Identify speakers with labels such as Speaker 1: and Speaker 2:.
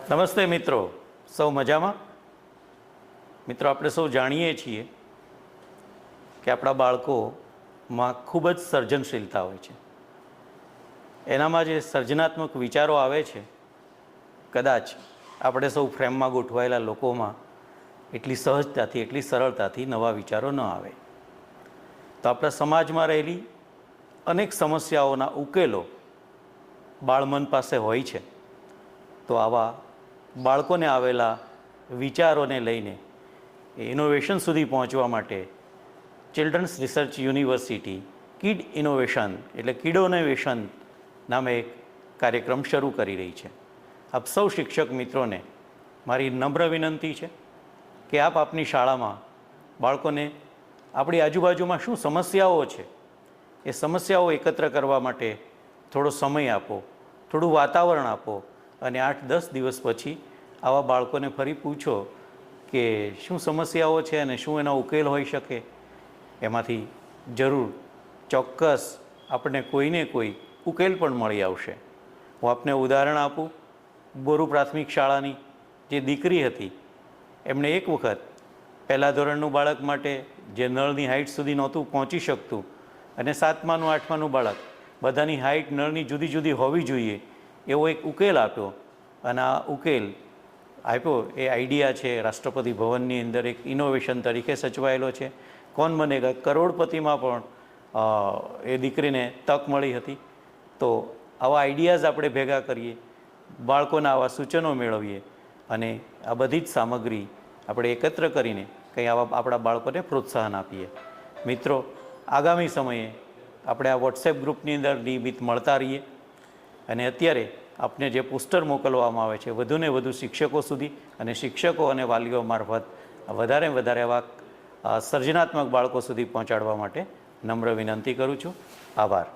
Speaker 1: નમસ્તે મિત્રો, સૌ મજામાં? મિત્રો, આપણે સૌ જાણીએ છીએ કે આપણા બાળકોમાં ખૂબ જ સર્જનશીલતા હોય છે. એનામાં જે સર્જનાત્મક વિચારો આવે છે, કદાચ આપણે સૌ ફ્રેમમાં ગોઠવાયેલા લોકોમાં એટલી સહજતાથી, એટલી સરળતાથી નવા વિચારો ન આવે. તો આપણા સમાજમાં રહેલી અનેક સમસ્યાઓના ઉકેલો બાળમન પાસે હોય છે. તો આવા બાળકોને આવેલા વિચારોને લઈને ઇનોવેશન સુધી પહોંચવા માટે children's research university kid innovation એટલે કિડોનોવેશન નામે એક કાર્યક્રમ શરૂ કરી રહી છે. આપ સૌ શિક્ષક મિત્રોને મારી નમ્ર વિનંતી છે કે આપ આપની શાળામાં બાળકોને આપણી આજુબાજુમાં શું સમસ્યાઓ છે એ સમસ્યાઓ એકત્ર કરવા માટે થોડો સમય આપો, થોડું વાતાવરણ આપો અને 8-10 દિવસ પછી આવા બાળકોને ફરી પૂછો કે શું સમસ્યાઓ છે અને શું એનો ઉકેલ હોઈ શકે. એમાંથી જરૂર ચોક્કસ આપણને કોઈને કોઈ ઉકેલ પણ મળી આવશે. હું આપને ઉદાહરણ આપું. બોરુ પ્રાથમિક શાળાની જે દીકરી હતી, એમણે એક વખત પહેલા ધોરણનું બાળક માટે જે નળની હાઇટ સુધી નહોતું પહોંચી શકતું અને 7માનું 8માનું બાળક બધાની હાઇટ નળની જુદી જુદી હોવી જોઈએ એવો એક ઉકેલ આપ્યો. અને આ ઉકેલ આપ્યો એ આઈડિયા છે રાષ્ટ્રપતિ ભવનની અંદર એક ઇનોવેશન તરીકે સચવાયેલો છે. કોણ બનેગા કરોડપતિમાં પણ એ દીકરીને તક મળી હતી. તો આવા આઈડિયાઝ આપણે ભેગા કરીએ, બાળકોના આવા સૂચનો મેળવીએ અને આ બધી જ સામગ્રી આપણે એકત્ર કરીને કંઈ આવા આપણા બાળકોને પ્રોત્સાહન આપીએ. મિત્રો, આગામી સમયે આપણે આ વોટ્સએપ ગ્રુપની અંદર નિયમિત મળતા રહીએ અને અત્યારે આપને જે પોસ્ટર મોકલવામાં આવે છે વધુને વધુ શિક્ષકો સુધી અને શિક્ષકો અને વાલીઓ મારફત વધારે વધારે આવા સર્જનાત્મક બાળકો સુધી પહોંચાડવા માટે નમ્ર વિનંતી કરું છું. આભાર.